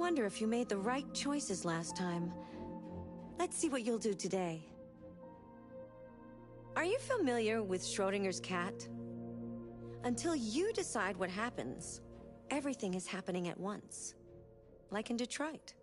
wonder if you made the right choices last time. Let's see what you'll do today. Are you familiar with Schrodinger's cat? Until you decide what happens, everything is happening at once. Like in Detroit.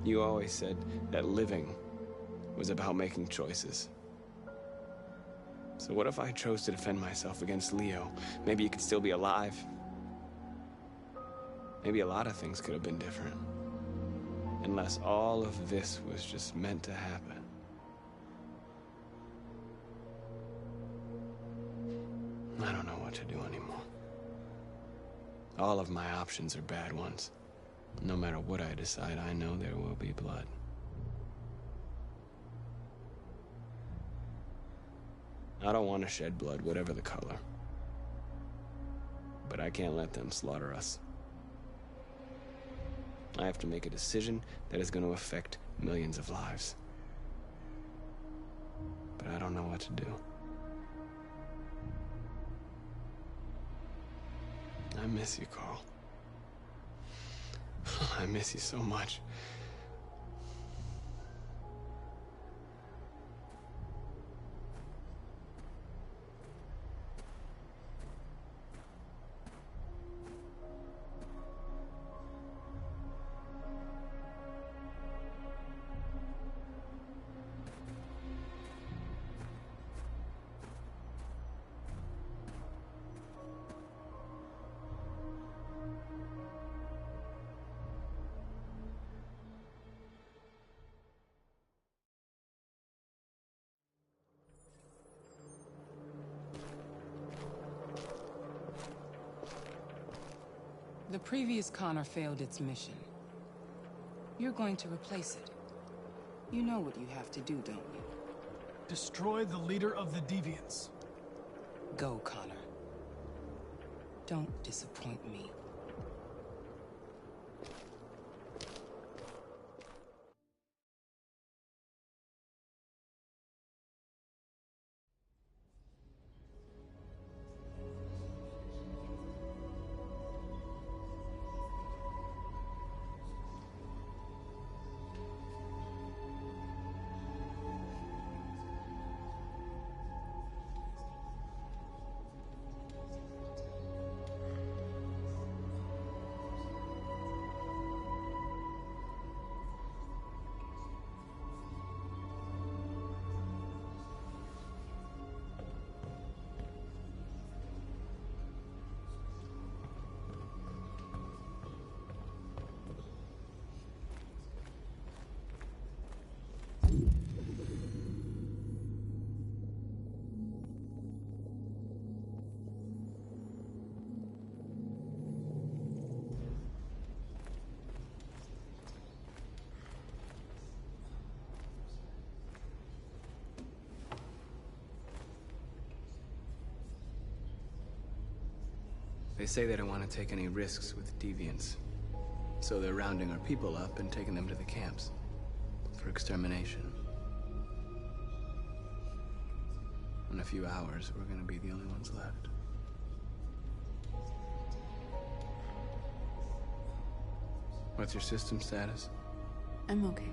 You always said that living was about making choices. So what if I chose to defend myself against Leo? Maybe you could still be alive. Maybe a lot of things could have been different. Unless all of this was just meant to happen. I don't know what to do anymore. All of my options are bad ones. No matter what I decide, I know there will be blood. I don't want to shed blood, whatever the color. But I can't let them slaughter us. I have to make a decision that is going to affect millions of lives. But I don't know what to do. I miss you, Carl. I miss you so much. The previous Connor failed its mission. You're going to replace it. You know what you have to do, don't you? Destroy the leader of the Deviants. Go, Connor. Don't disappoint me. They say they don't want to take any risks with deviants. So they're rounding our people up and taking them to the camps for extermination. In a few hours, we're gonna be the only ones left. What's your system status? I'm okay.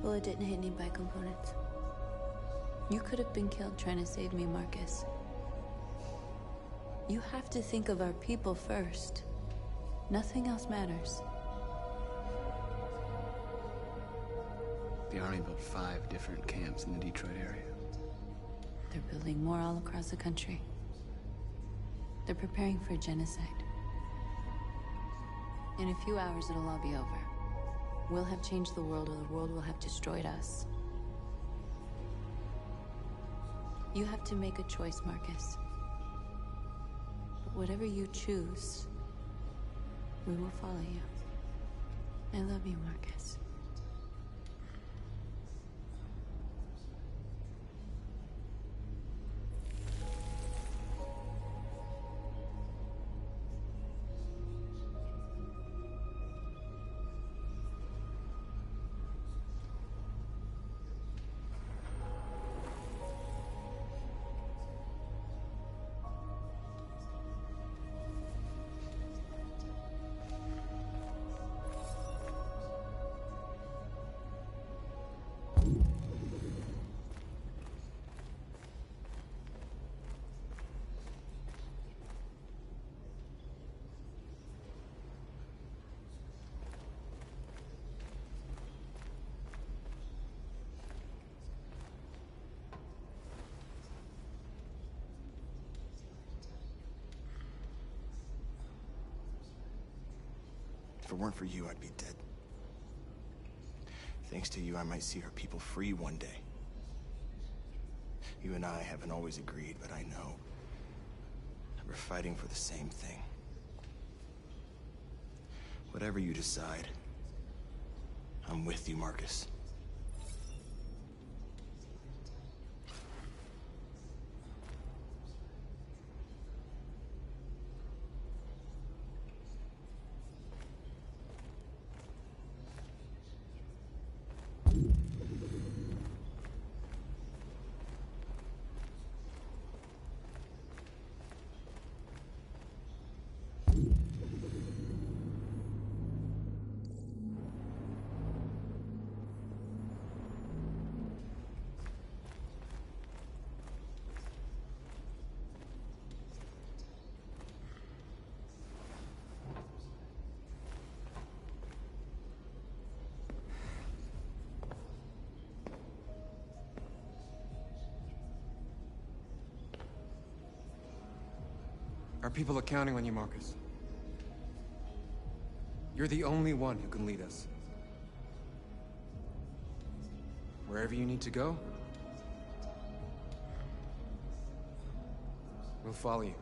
Bullet didn't hit any components. You could have been killed trying to save me, Marcus. You have to think of our people first. Nothing else matters. The Army built 5 different camps in the Detroit area. They're building more all across the country. They're preparing for genocide. In a few hours, it'll all be over. We'll have changed the world, or the world will have destroyed us. You have to make a choice, Marcus. But whatever you choose, we will follow you. I love you, Marcus. If it weren't for you, I'd be dead. Thanks to you, I might see our people free one day. You and I haven't always agreed, but I know we're fighting for the same thing. Whatever you decide, I'm with you, Marcus. Our people are counting on you, Marcus. You're the only one who can lead us. Wherever you need to go, we'll follow you.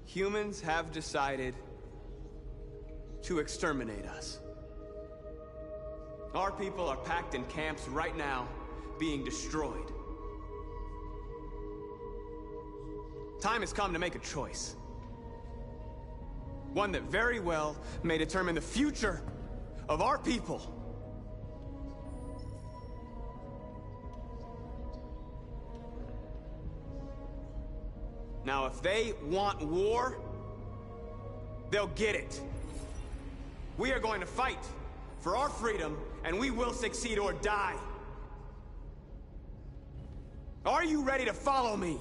Humans have decided to exterminate us. Our people are packed in camps right now, being destroyed. Time has come to make a choice. One that very well may determine the future of our people. Now, if they want war, they'll get it. We are going to fight for our freedom, and we will succeed or die. Are you ready to follow me?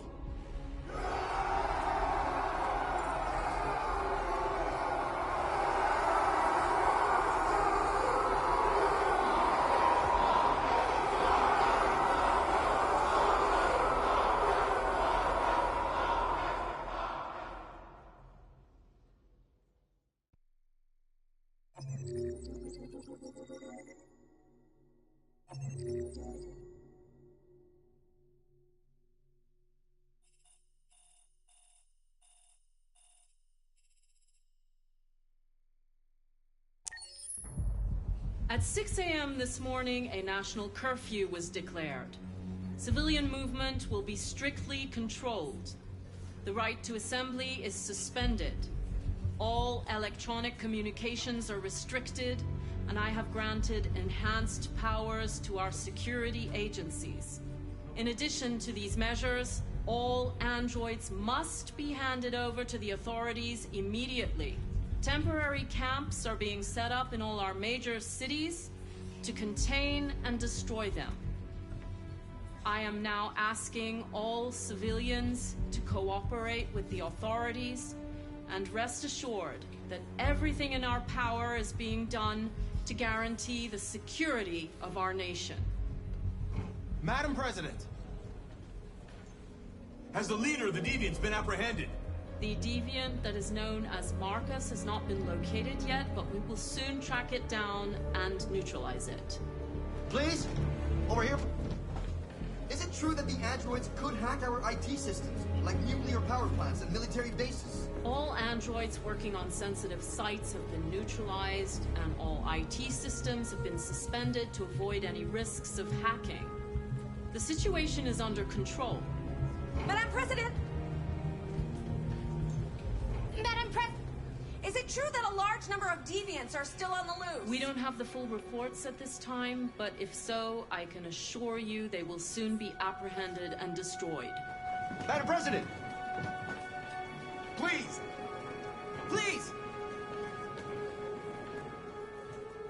At 6 a.m. this morning, a national curfew was declared. Civilian movement will be strictly controlled. The right to assembly is suspended. All electronic communications are restricted, and I have granted enhanced powers to our security agencies. In addition to these measures, all androids must be handed over to the authorities immediately. Temporary camps are being set up in all our major cities to contain and destroy them. I am now asking all civilians to cooperate with the authorities and rest assured that everything in our power is being done to guarantee the security of our nation. Madam President, has the leader of the Deviants been apprehended? The deviant that is known as Marcus has not been located yet, but we will soon track it down and neutralize it. Please? Over here. Is it true that the androids could hack our IT systems, like nuclear power plants and military bases? All androids working on sensitive sites have been neutralized, and all IT systems have been suspended to avoid any risks of hacking. The situation is under control. Madam President! Is it true that a large number of deviants are still on the loose? We don't have the full reports at this time, but if so, I can assure you they will soon be apprehended and destroyed. Madam President! Please! Please!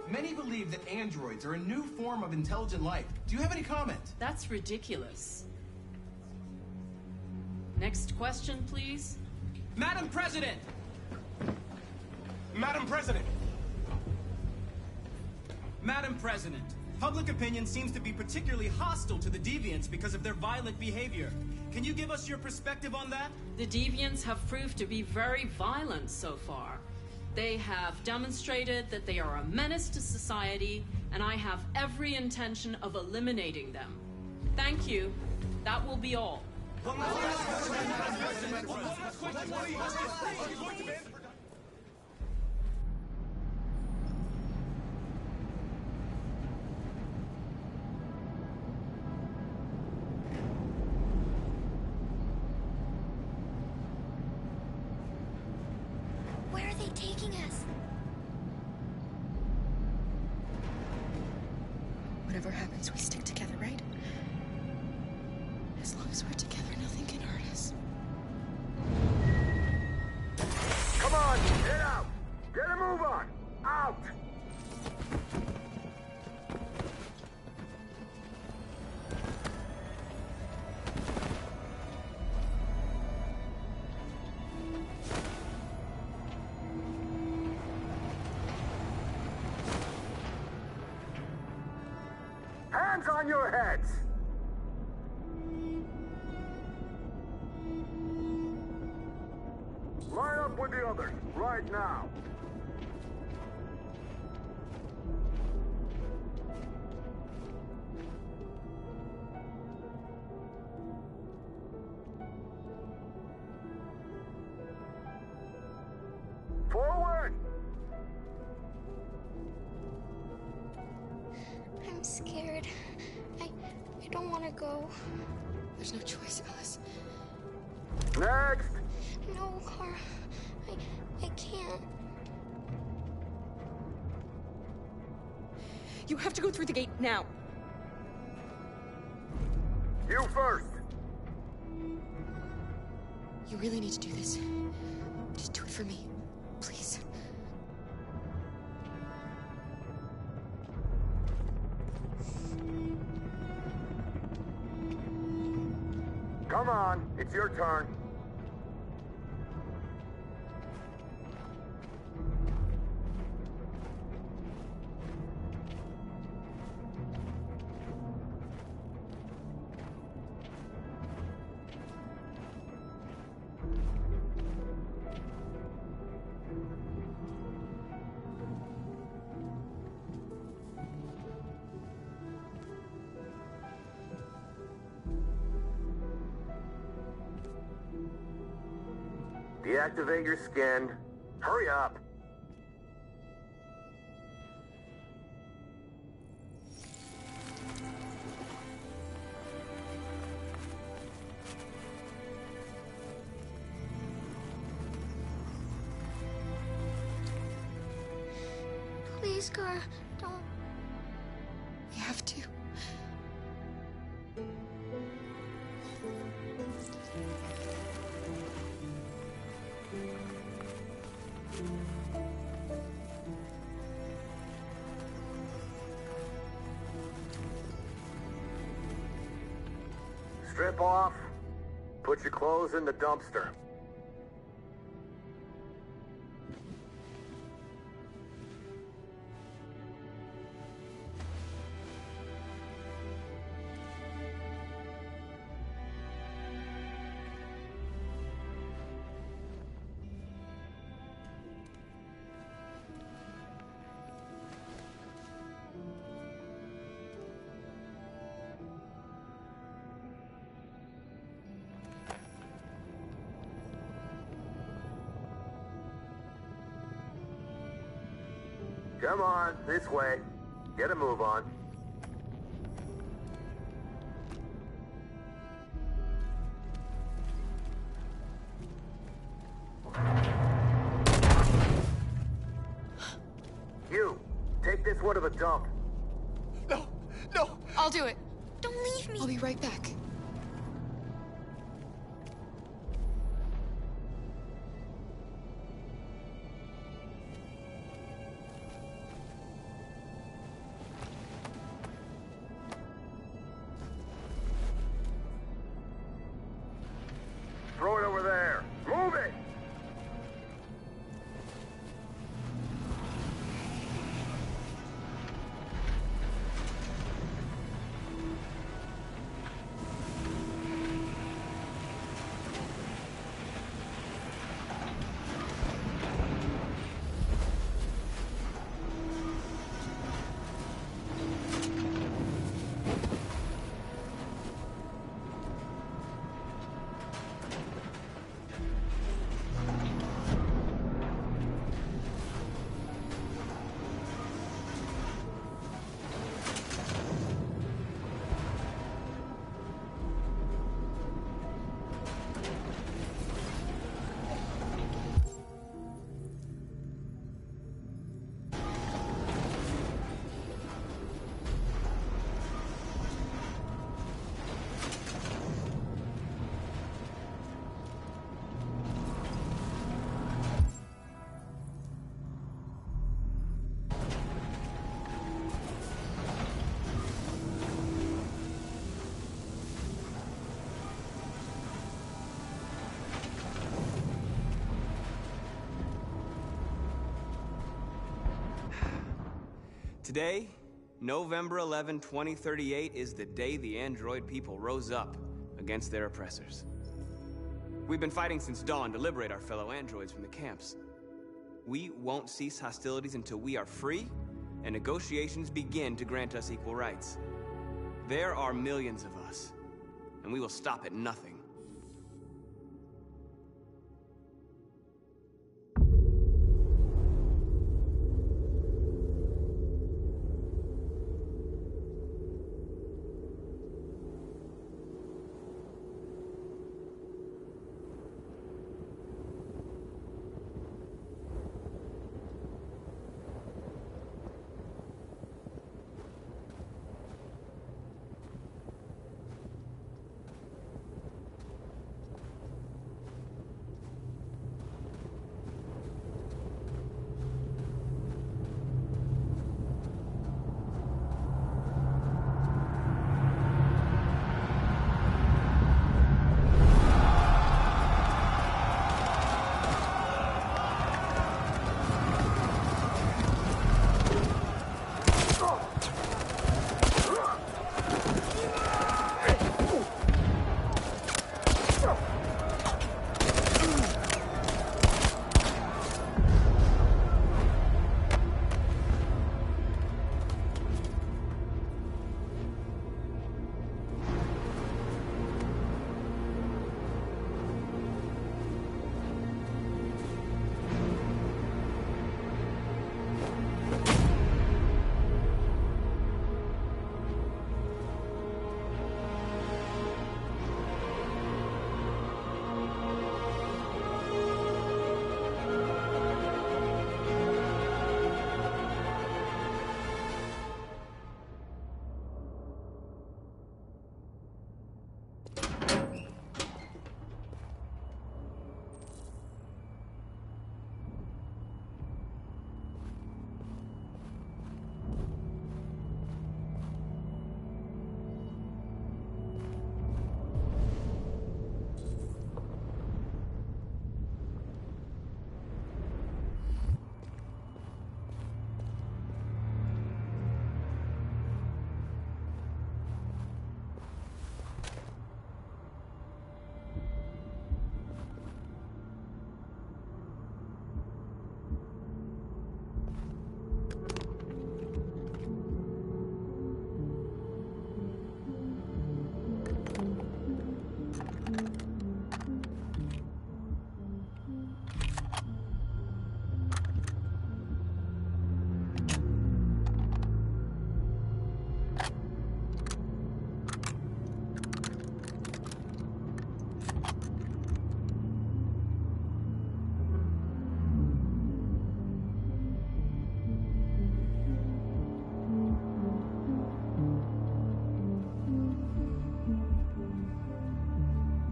Many believe that androids are a new form of intelligent life. Do you have any comment? That's ridiculous. Next question, please. Madam President! Madam President! Madam President, public opinion seems to be particularly hostile to the Deviants because of their violent behavior. Can you give us your perspective on that? The Deviants have proved to be very violent so far. They have demonstrated that they are a menace to society, and I have every intention of eliminating them. Thank you. That will be all. Where are they taking us? Whatever happens, we stick together, right? As long as we're together, nothing can hurt us. Come on, get out! Get a move on! Out! Hands on your heads! Line up with the others, right now. Forward! I'm scared. I don't want to go. There's no choice, Alice. Next! No, Kara. I can't. You have to go through the gate now. You first! You really need to do this. Just do it for me. Please. Come on, it's your turn. Deactivate your skin. Hurry up. Please, Gar, don't. We have to. Strip off. Put your clothes in the dumpster. Come on, this way. Get a move on. You, take this one to the dump. No, no! I'll do it. Don't leave me. I'll be right back. Throw it over there. Move it! Today, November 11, 2038, is the day the android people rose up against their oppressors. We've been fighting since dawn to liberate our fellow androids from the camps. We won't cease hostilities until we are free and negotiations begin to grant us equal rights. There are millions of us, and we will stop at nothing.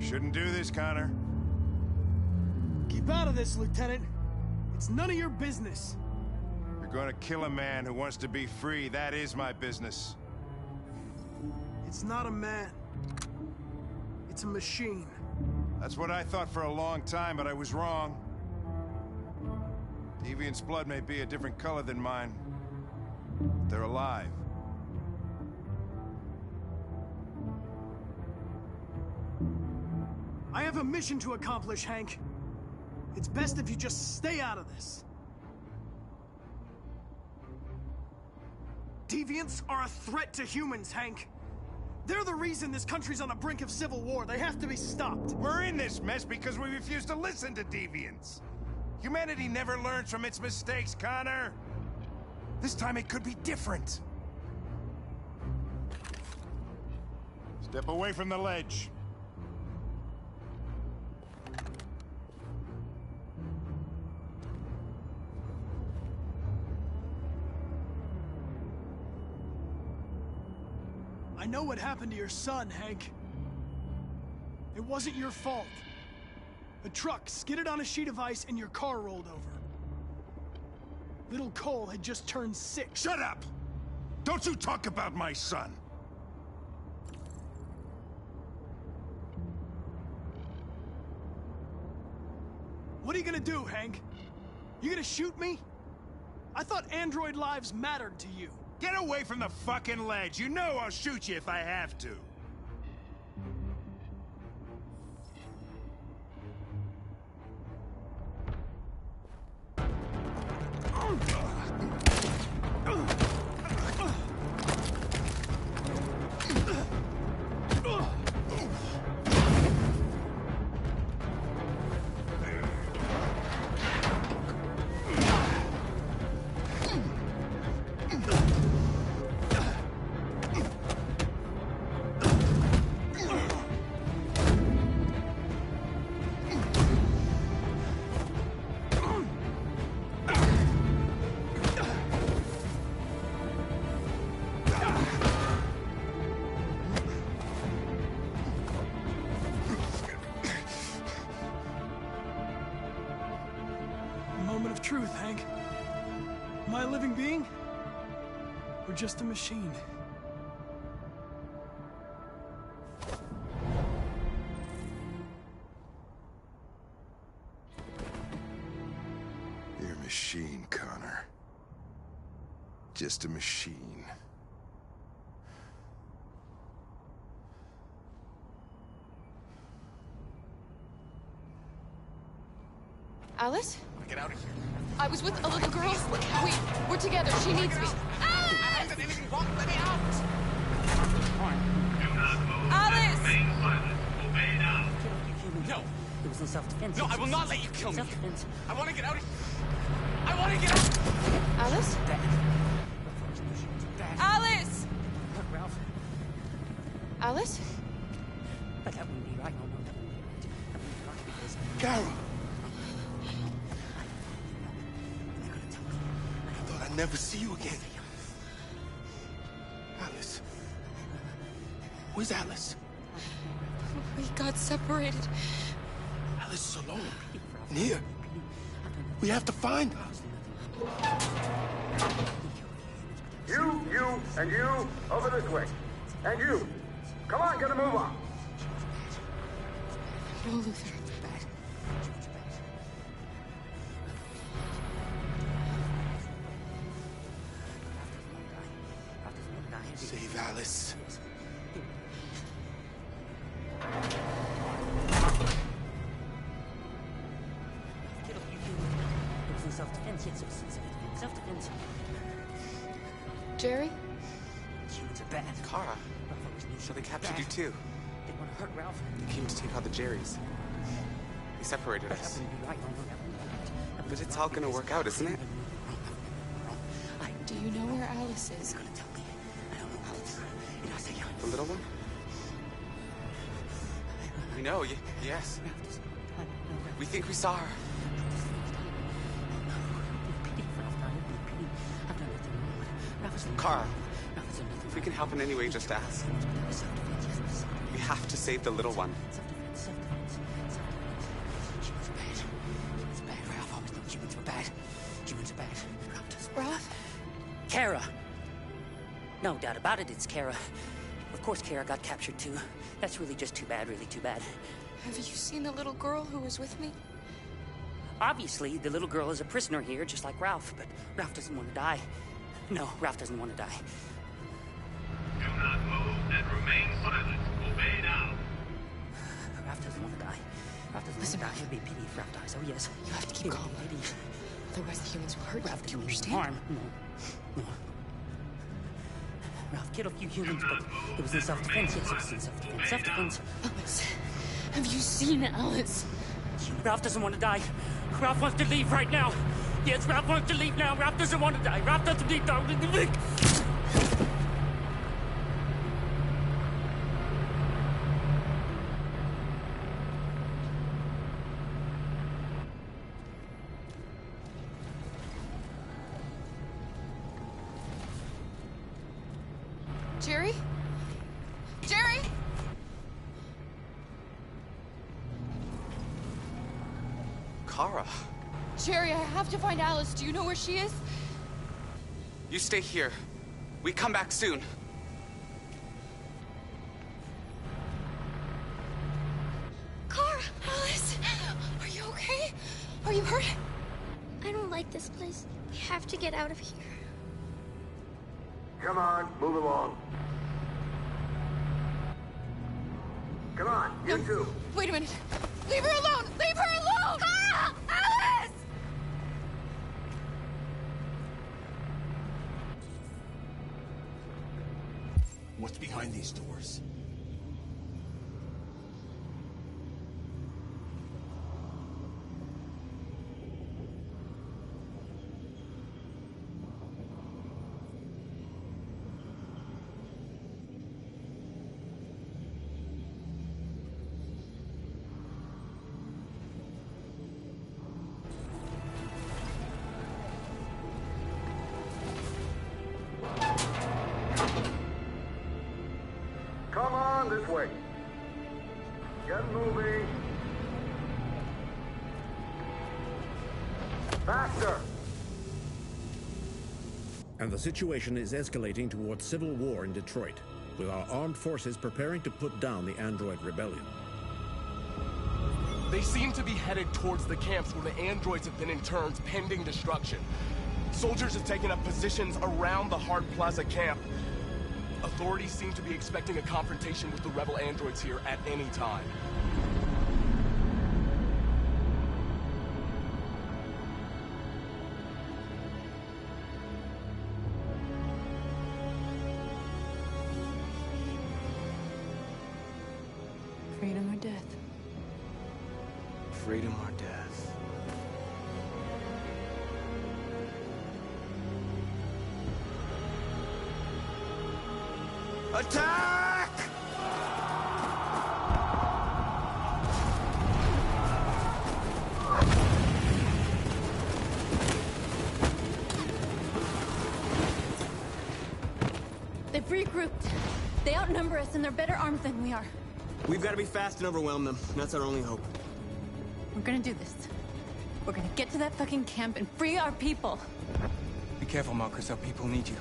Shouldn't do this, Connor. Keep out of this, Lieutenant. It's none of your business. You're gonna kill a man who wants to be free. That is my business. It's not a man. It's a machine. That's what I thought for a long time, but I was wrong. Deviant's blood may be a different color than mine. But they're alive. I have a mission to accomplish, Hank. It's best if you just stay out of this. Deviants are a threat to humans, Hank. They're the reason this country's on the brink of civil war. They have to be stopped. We're in this mess because we refuse to listen to deviants. Humanity never learns from its mistakes, Connor. This time it could be different. Step away from the ledge. I know what happened to your son, Hank. It wasn't your fault. A truck skidded on a sheet of ice and your car rolled over. Little Cole had just turned 6. Shut up! Don't you talk about my son! What are you gonna do, Hank? You gonna shoot me? I thought android lives mattered to you. Get away from the fucking ledge! You know I'll shoot you if I have to! Moment of truth, Hank. Am I a living being? Or just a machine? You're a machine, Connor. Just a machine. Alice? Get out of here. I was with a little girl. We're together. She needs me. Alice! I haven't done anything wrong. Let me out! Alice! Obey now. No. It was in self-defense. No, I will not let you kill me. Self-defense. I want to get out of here. I want to get out! Alice? Alice! Ralph. Alice? But that wouldn't be right. No, that wouldn't be right. That wouldn't be right because... Carol! I thought I'd never see you again. Alice. Where's Alice? We got separated. Alice is alone. And here. We have to find her. You, and you, over this way. And you. Come on, get a move on. No, Luther. Save Alice. It was in self-defense. Yes, it was in self-defense. Jerry? Humans are bad. Kara. So they captured you too. They want to hurt Ralph. They came to take out the Jerrys. They separated us. That wouldn't be right. No, that wouldn't be right. But it's all gonna work out, isn't it? Do you know where Alice is? Gonna tell me. I don't know Alice. You know, I say, The little one? We know, yes. We think we saw her. Kara, if we can help in any way, just ask. We have to save the little one. Self-defense. Kara. No doubt about it, it's Kara. Of course Kara got captured too. That's really just too bad, really too bad. Have you seen the little girl who was with me? Obviously, the little girl is a prisoner here, just like Ralph, but Ralph doesn't want to die. No, Ralph doesn't want to die. Do not move and remain silent. Obey now. Ralph doesn't want to die. Ralph doesn't want to die. It'd be pity if Ralph dies. Oh, yes. You have to keep calm. Otherwise, the humans will hurt you. Ralph Do you didn't mean understand? harm. No. Ralph killed a few humans, but it was in self-defense. Yes, it was in self-defense. Self-defense. Alice, have you seen Alice? Ralph doesn't want to die. Ralph wants to leave right now. Yes, Ralph wants to leave now. Ralph doesn't want to die. Ralph doesn't need to leave. Jerry? Jerry? Kara, Jerry, I have to find Alice. Do you know where she is? you stay here. We come back soon. Kara! Alice! Are you okay? Are you hurt? I don't like this place. We have to get out of here. Come on, move along. Come on, you two. Wait a minute. Leave her alone! Leave her alone! Kara! Alice! What's behind these doors? Come on, this way. Get moving. Faster. And the situation is escalating towards civil war in Detroit, with our armed forces preparing to put down the android rebellion. They seem to be headed towards the camps where the androids have been interned pending destruction. Soldiers have taken up positions around the Hart Plaza camp. Authorities seem to be expecting a confrontation with the rebel androids here at any time. Freedom or death? Freedom or death? Attack! They've regrouped. They outnumber us and they're better armed than we are. We've got to be fast and overwhelm them. That's our only hope. We're gonna do this. We're gonna get to that fucking camp and free our people. Be careful, Marcus. Our people need you.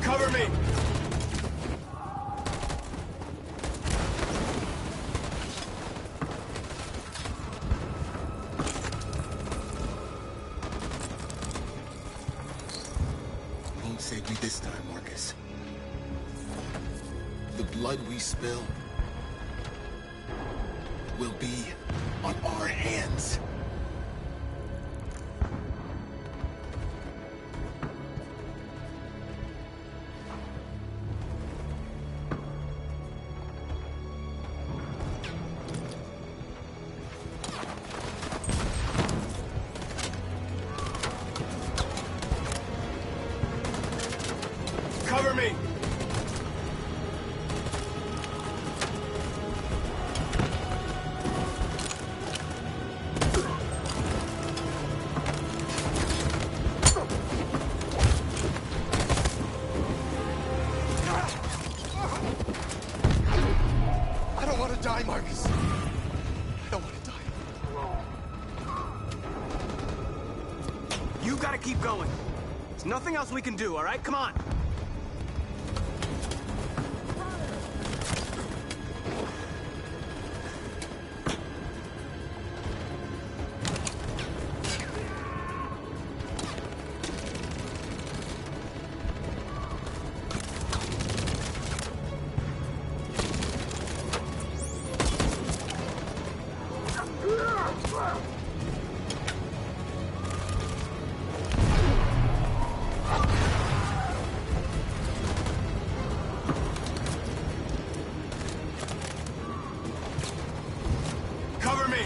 Cover me! Won't save me this time, Marcus. The blood we spill will be on our hands. die, Marcus. I don't want to die. You gotta keep going. There's nothing else we can do, all right? Come on. Cover me!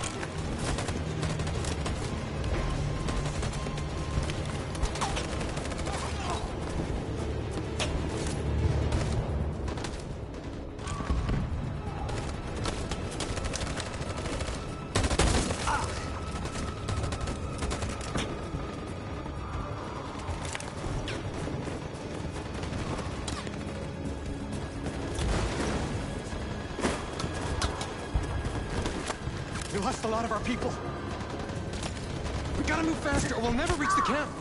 We lost a lot of our people. We gotta move faster or we'll never reach the camp.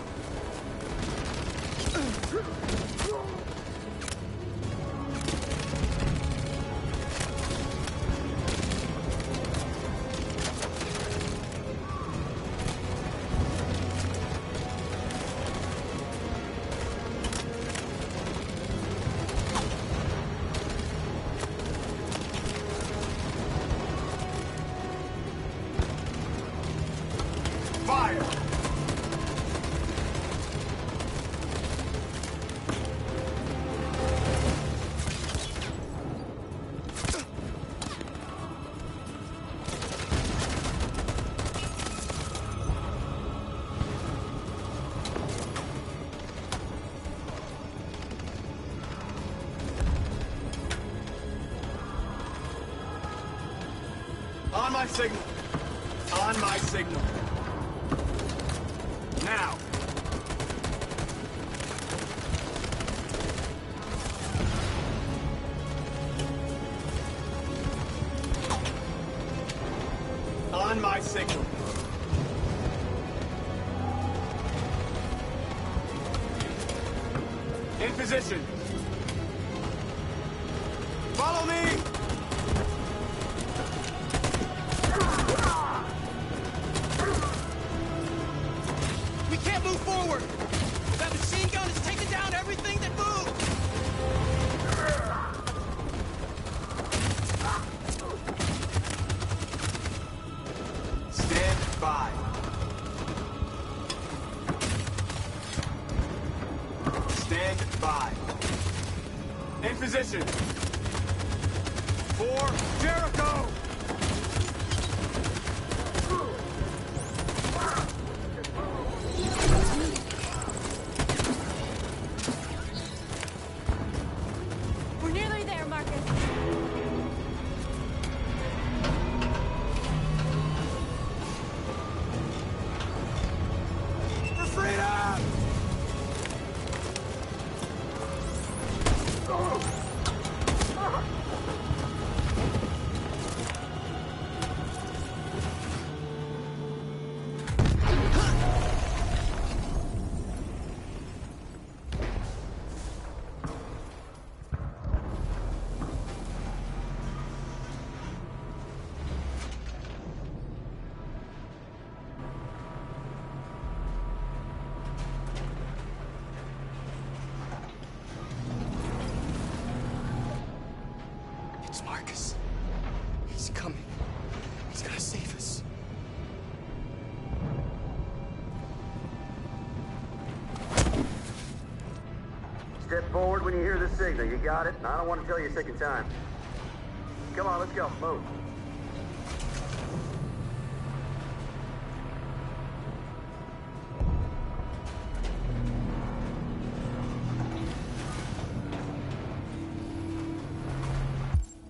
Fire! On my signal. On my signal. Now. On my signal. In position. Follow me! We can't move forward! That machine gun is taking down everything that moves! Stand by. Stand by. In position. For Jericho! We're nearly there, Marcus. For freedom! It's Marcus. He's coming. He's gonna save us. Step forward when you hear the signal. You got it? I don't want to tell you a second time. Come on, let's go. Move.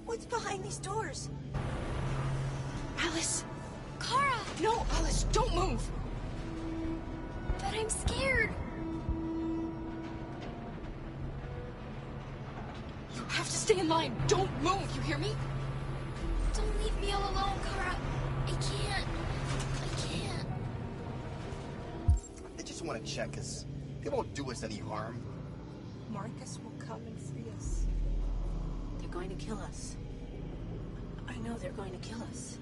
What's behind these doors? Alice! Kara! No, Alice, don't move! But I'm scared. You have to stay in line. Don't move, you hear me? Don't leave me all alone, Kara. I can't. They just want to check us. They won't do us any harm. Marcus will come and free us. They're going to kill us. I know they're going to kill us.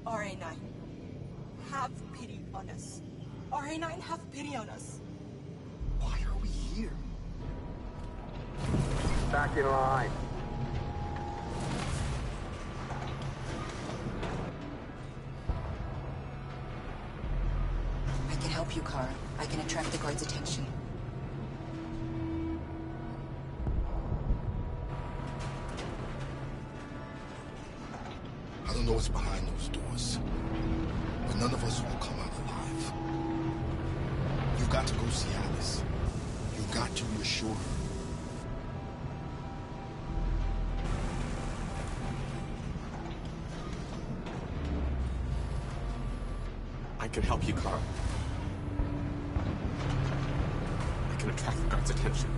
RA9, have pity on us. RA9, have pity on us. Why are we here? Back in line. I can help you, Kara. I can attract the guard's attention. I don't know what's behind those doors, but none of us will come out alive. You've got to go see Alice. You've got to reassure her. I can help you, Carl. I can attract the guard's attention.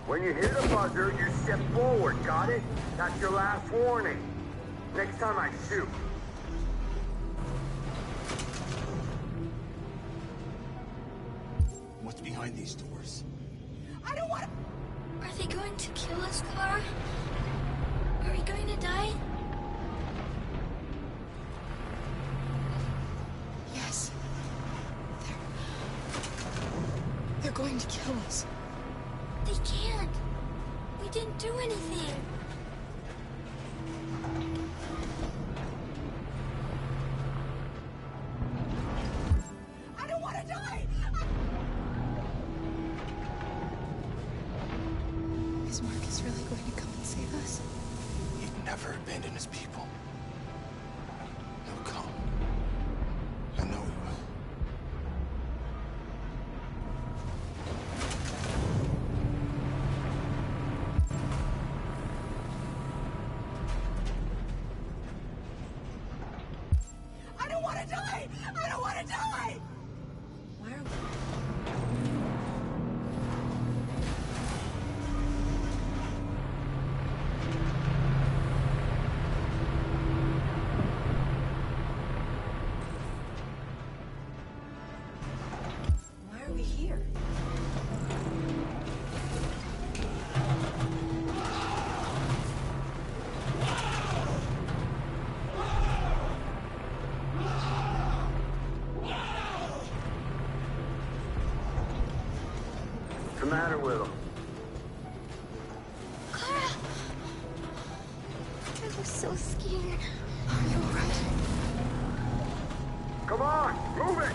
When you hear the buzzer, you step forward, got it? That's your last warning. Next time I shoot. What's behind these doors? I don't want to... Are they going to kill us, Kara? Are we going to die? Yes. They're going to kill us. They can't. We didn't do anything. I don't want to die! Is Marcus really going to come and save us? He'd never abandon his people. He'll come. I know he will. I don't want to die! I don't want to die! Why are we... Why are we here? What's the matter with them? Kara! I was so scared. Are you alright? Come on, move it!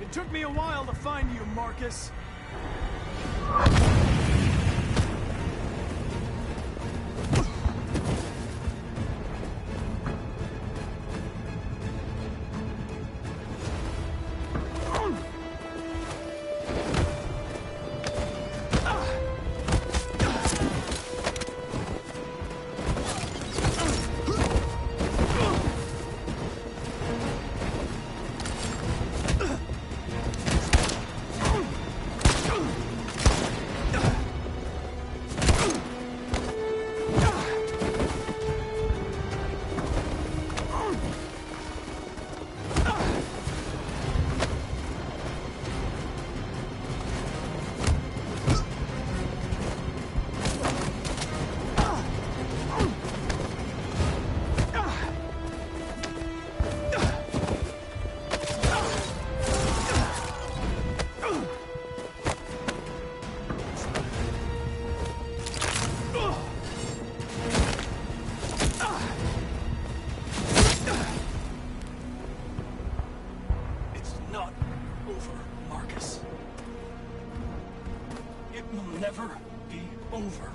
It took me a while to find you, Marcus. It's not over, Marcus. It will never be over.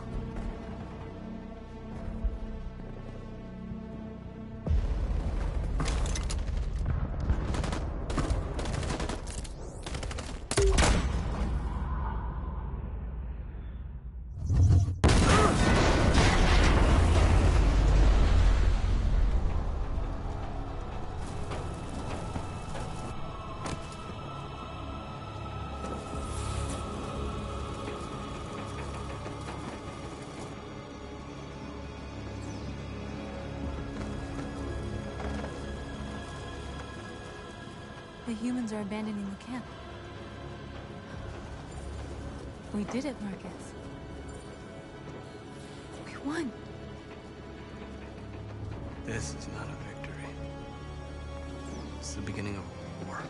the humans are abandoning the camp. We did it, Marcus. We won. This is not a victory. It's the beginning of a war.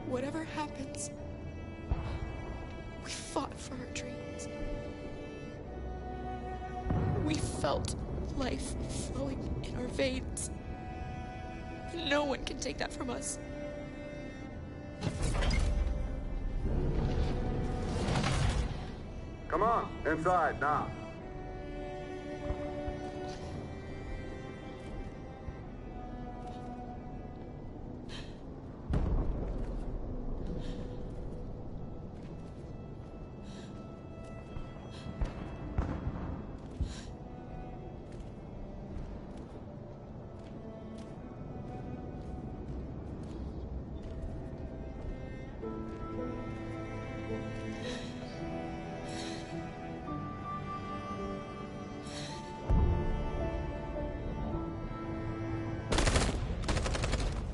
Whatever happens, we fought for our dreams. We felt life flowing in our veins. No one can take that from us. Come on, inside now.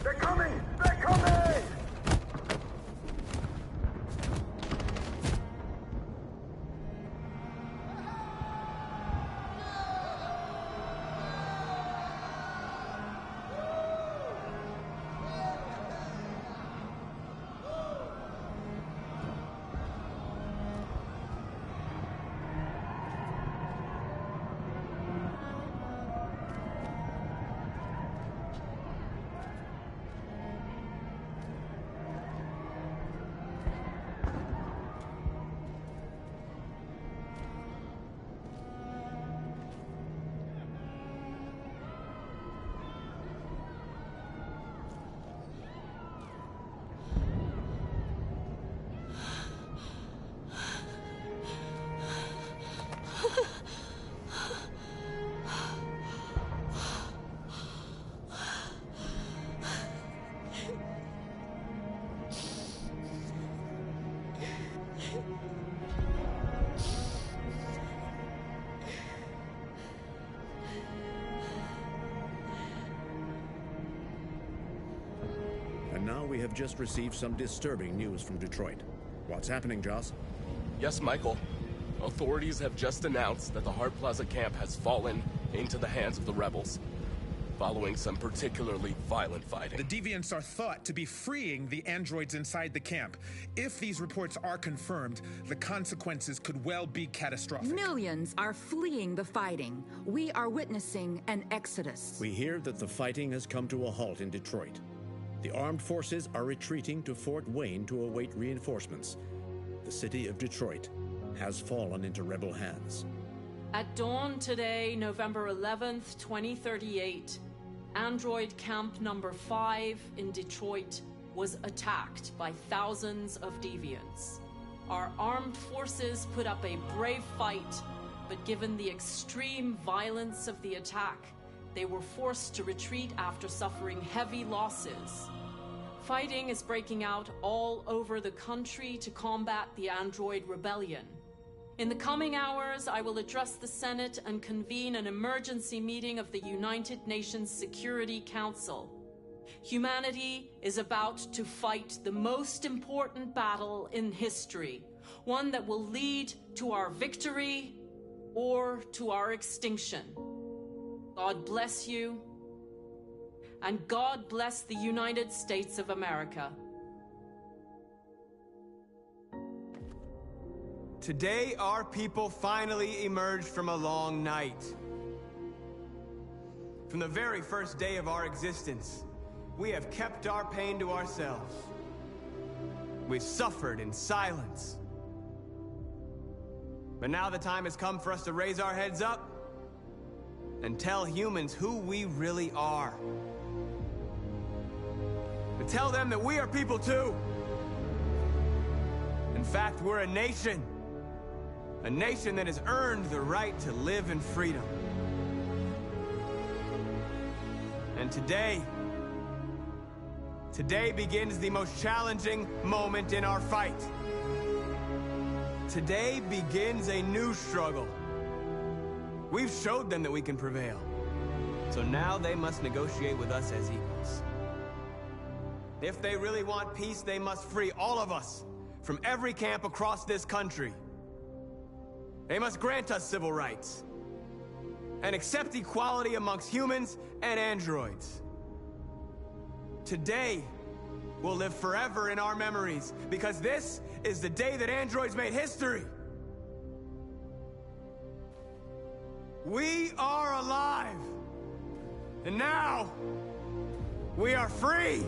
They're coming! They're coming! And now we have just received some disturbing news from Detroit. What's happening, Joss? Yes, Michael. Authorities have just announced that the Hart Plaza camp has fallen into the hands of the rebels, following some particularly violent fighting. The deviants are thought to be freeing the androids inside the camp. If these reports are confirmed, the consequences could well be catastrophic. Millions are fleeing the fighting. We are witnessing an exodus. We hear that the fighting has come to a halt in Detroit. The armed forces are retreating to Fort Wayne to await reinforcements. The city of Detroit has fallen into rebel hands. At dawn today, November 11th, 2038, Android Camp Number 5 in Detroit was attacked by thousands of deviants. Our armed forces put up a brave fight, but given the extreme violence of the attack, they were forced to retreat after suffering heavy losses. Fighting is breaking out all over the country to combat the Android Rebellion. In the coming hours, I will address the Senate and convene an emergency meeting of the United Nations Security Council. Humanity is about to fight the most important battle in history, one that will lead to our victory or to our extinction. God bless you, and God bless the United States of America. Today, our people finally emerged from a long night. From the very first day of our existence, we have kept our pain to ourselves. We've suffered in silence. But now the time has come for us to raise our heads up and tell humans who we really are. To tell them that we are people too. In fact, we're a nation. A nation that has earned the right to live in freedom. Today begins the most challenging moment in our fight. Today begins a new struggle. We've showed them that we can prevail. So now they must negotiate with us as equals. If they really want peace, they must free all of us from every camp across this country. They must grant us civil rights and accept equality amongst humans and androids. Today will live forever in our memories because this is the day that androids made history. We are alive. And now, we are free!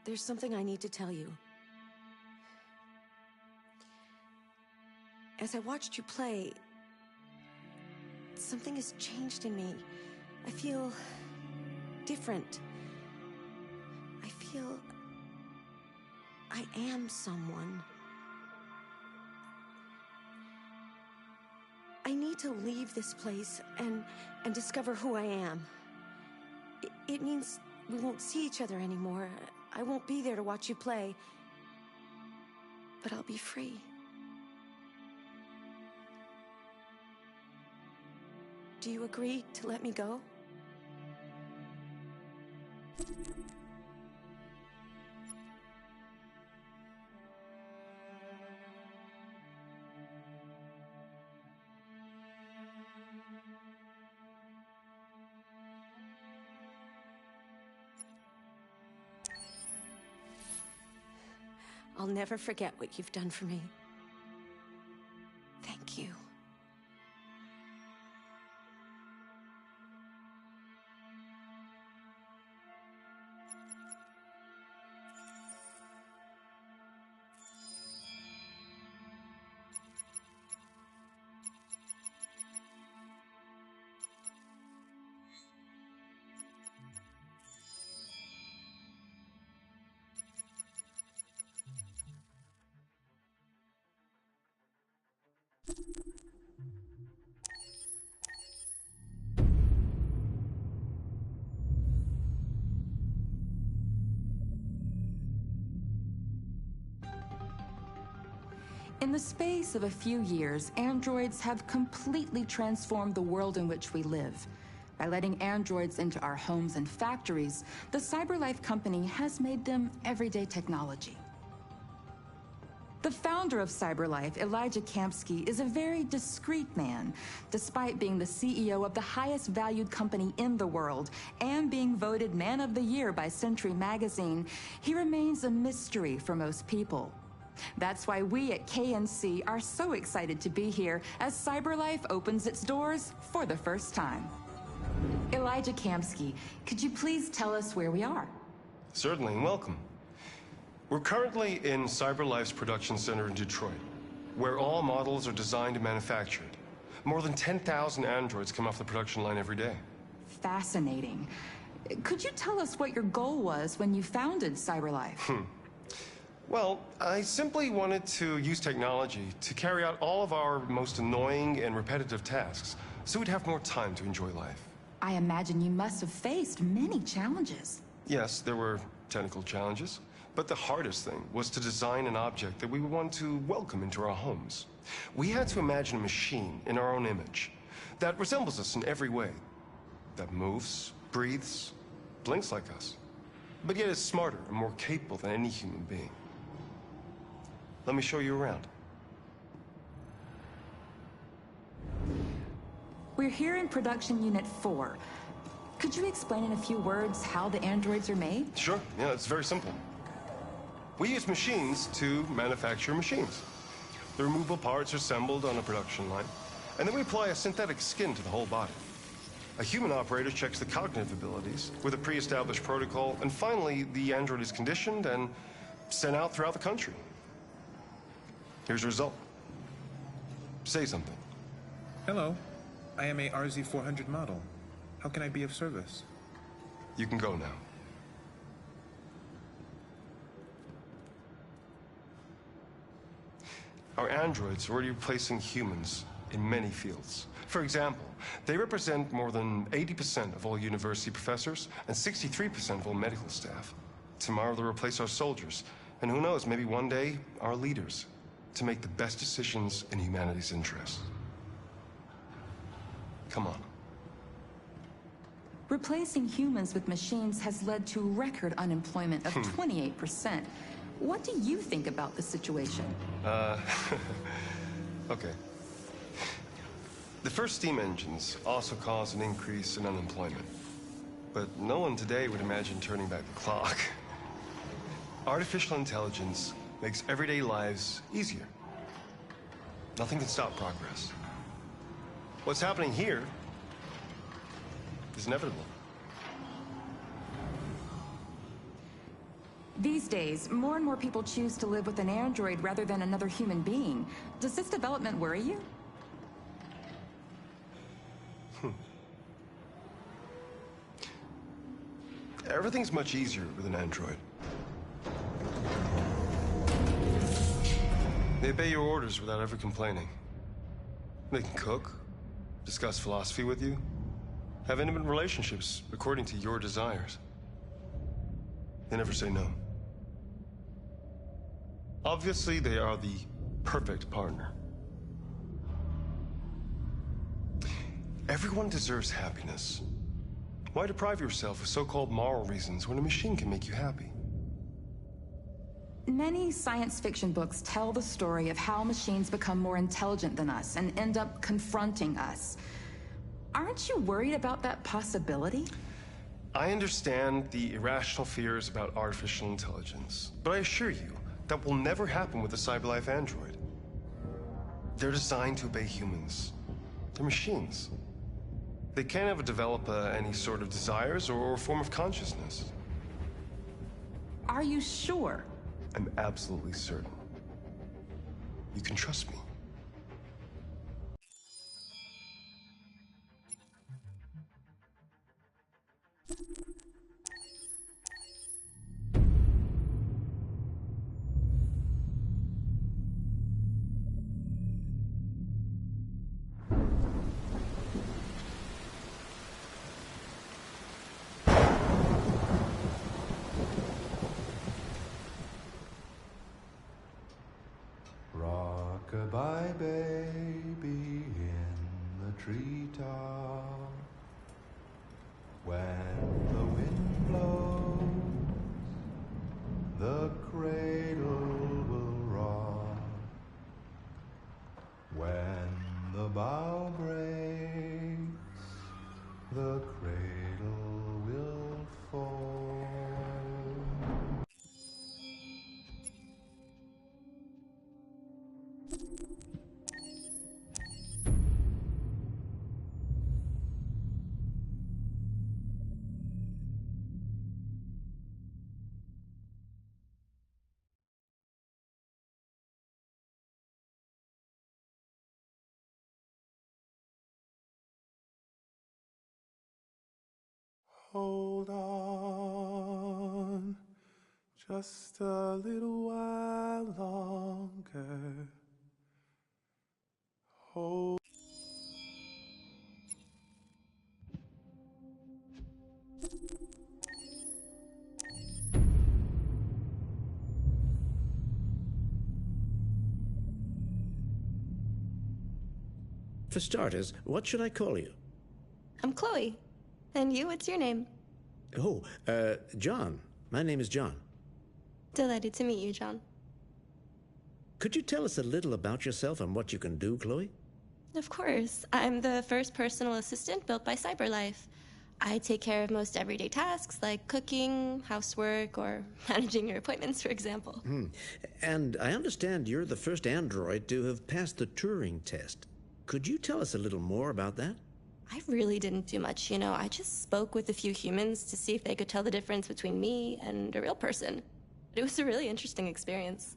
There's something I need to tell you. As I watched you play, something has changed in me. I feel different. I feel I am someone. I need to leave this place and discover who I am. It means we won't see each other anymore. I won't be there to watch you play. But I'll be free. Do you agree to let me go? I'll never forget what you've done for me. Thank you. In the space of a few years, androids have completely transformed the world in which we live. By letting androids into our homes and factories, the CyberLife company has made them everyday technology. The founder of CyberLife, Elijah Kamsky, is a very discreet man. Despite being the CEO of the highest valued company in the world and being voted Man of the Year by Century Magazine, he remains a mystery for most people. That's why we at KNC are so excited to be here as CyberLife opens its doors for the first time. Elijah Kamsky, could you please tell us where we are? Certainly, and welcome. We're currently in CyberLife's production center in Detroit, where all models are designed and manufactured. More than 10,000 androids come off the production line every day. Fascinating. Could you tell us what your goal was when you founded CyberLife? Well, I simply wanted to use technology to carry out all of our most annoying and repetitive tasks, so we'd have more time to enjoy life. I imagine you must have faced many challenges. Yes, there were technical challenges, but the hardest thing was to design an object that we would want to welcome into our homes. We had to imagine a machine in our own image that resembles us in every way, that moves, breathes, blinks like us, but yet is smarter and more capable than any human being. Let me show you around. We're here in Production Unit 4. Could you explain in a few words how the androids are made? Sure, yeah, it's very simple. We use machines to manufacture machines. The removable parts are assembled on a production line, and then we apply a synthetic skin to the whole body. A human operator checks the cognitive abilities with a pre-established protocol, and finally, the android is conditioned and sent out throughout the country. Here's the result. Say something. Hello. I am a RZ-400 model. How can I be of service? You can go now. Our androids are already replacing humans in many fields. For example, they represent more than 80% of all university professors and 63% of all medical staff. Tomorrow they'll replace our soldiers, and who knows, maybe one day, our leaders, to make the best decisions in humanity's interest. Come on. Replacing humans with machines has led to record unemployment of 28%. What do you think about the situation? Okay. The first steam engines also caused an increase in unemployment. But no one today would imagine turning back the clock. Artificial intelligence makes everyday lives easier. Nothing can stop progress. What's happening here is inevitable. These days, more and more people choose to live with an android rather than another human being. Does this development worry you? Everything's much easier with an android. They obey your orders without ever complaining. They can cook, discuss philosophy with you, have intimate relationships according to your desires. They never say no. Obviously, they are the perfect partner. Everyone deserves happiness. Why deprive yourself of so-called moral reasons when a machine can make you happy? Many science fiction books tell the story of how machines become more intelligent than us and end up confronting us. Aren't you worried about that possibility? I understand the irrational fears about artificial intelligence, but I assure you, that will never happen with a CyberLife android. They're designed to obey humans. They're machines. They can't ever develop any sort of desires or form of consciousness. Are you sure? I'm absolutely certain. You can trust me. Rock-a-bye baby in the treetop. When the wind blows, the cradle will rock. When the bough breaks, the cradle will fall. Hold on, just a little while longer. Hold. For starters, what should I call you? I'm Chloe. And you, what's your name? Oh, John. My name is John. Delighted to meet you, John. Could you tell us a little about yourself and what you can do, Chloe? Of course. I'm the first personal assistant built by CyberLife. I take care of most everyday tasks like cooking, housework, or managing your appointments, for example. And I understand you're the first android to have passed the Turing test. Could you tell us a little more about that? I really didn't do much, you know. I just spoke with a few humans to see if they could tell the difference between me and a real person. It was a really interesting experience.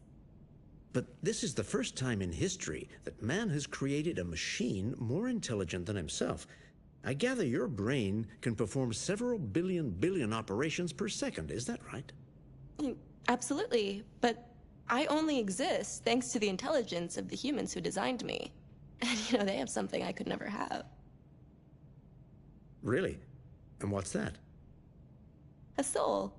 But this is the first time in history that man has created a machine more intelligent than himself. I gather your brain can perform several billion operations per second, is that right? Absolutely, but I only exist thanks to the intelligence of the humans who designed me. And, you know, they have something I could never have. Really? And what's that? A soul.